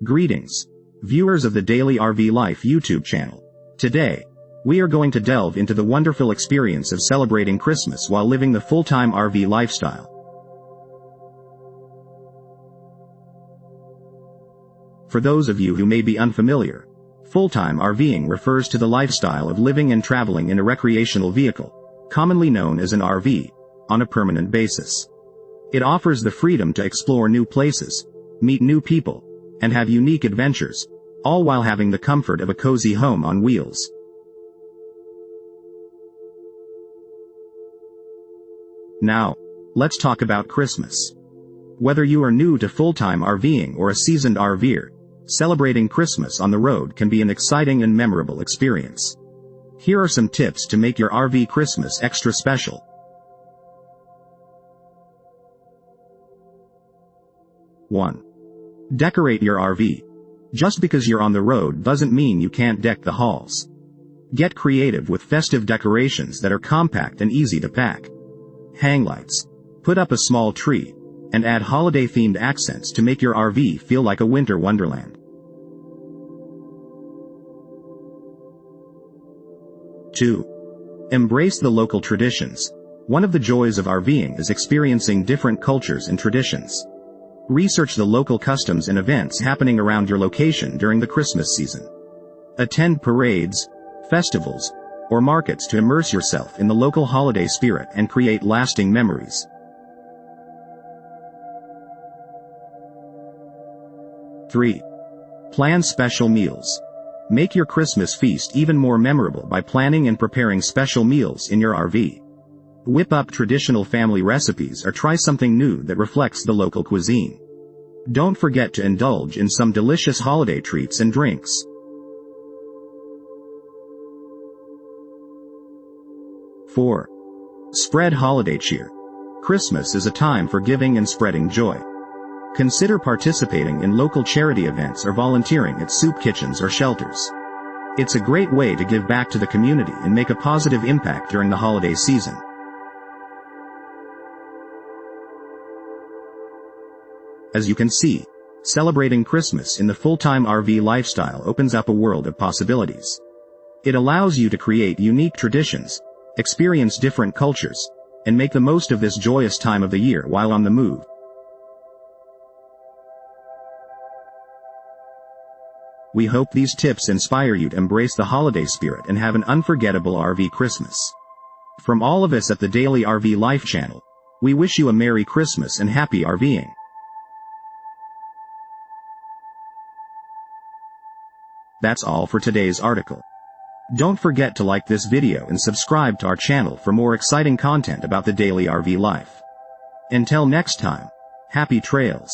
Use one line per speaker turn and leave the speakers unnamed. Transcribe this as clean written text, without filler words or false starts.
Greetings, viewers of the Daily RV Life YouTube channel. Today, we are going to delve into the wonderful experience of celebrating Christmas while living the full-time RV lifestyle. For those of you who may be unfamiliar, full-time RVing refers to the lifestyle of living and traveling in a recreational vehicle, commonly known as an RV, on a permanent basis. It offers the freedom to explore new places, meet new people, and have unique adventures, all while having the comfort of a cozy home on wheels. Now, let's talk about Christmas. Whether you are new to full-time RVing or a seasoned RVer, celebrating Christmas on the road can be an exciting and memorable experience. Here are some tips to make your RV Christmas extra special. 1. Decorate your RV. Just because you're on the road doesn't mean you can't deck the halls. Get creative with festive decorations that are compact and easy to pack. Hang lights, put up a small tree, and add holiday-themed accents to make your RV feel like a winter wonderland. 2. Embrace the local traditions. One of the joys of RVing is experiencing different cultures and traditions. Research the local customs and events happening around your location during the Christmas season. Attend parades, festivals, or markets to immerse yourself in the local holiday spirit and create lasting memories. 3. Plan special meals. Make your Christmas feast even more memorable by planning and preparing special meals in your RV. Whip up traditional family recipes or try something new that reflects the local cuisine. Don't forget to indulge in some delicious holiday treats and drinks. 4. Spread holiday cheer. Christmas is a time for giving and spreading joy. Consider participating in local charity events or volunteering at soup kitchens or shelters. It's a great way to give back to the community and make a positive impact during the holiday season. As you can see, celebrating Christmas in the full-time RV lifestyle opens up a world of possibilities. It allows you to create unique traditions, experience different cultures, and make the most of this joyous time of the year while on the move. We hope these tips inspire you to embrace the holiday spirit and have an unforgettable RV Christmas. From all of us at the Daily RV Life channel, we wish you a Merry Christmas and Happy RVing. That's all for today's article. Don't forget to like this video and subscribe to our channel for more exciting content about the Daily RV Life. Until next time, happy trails.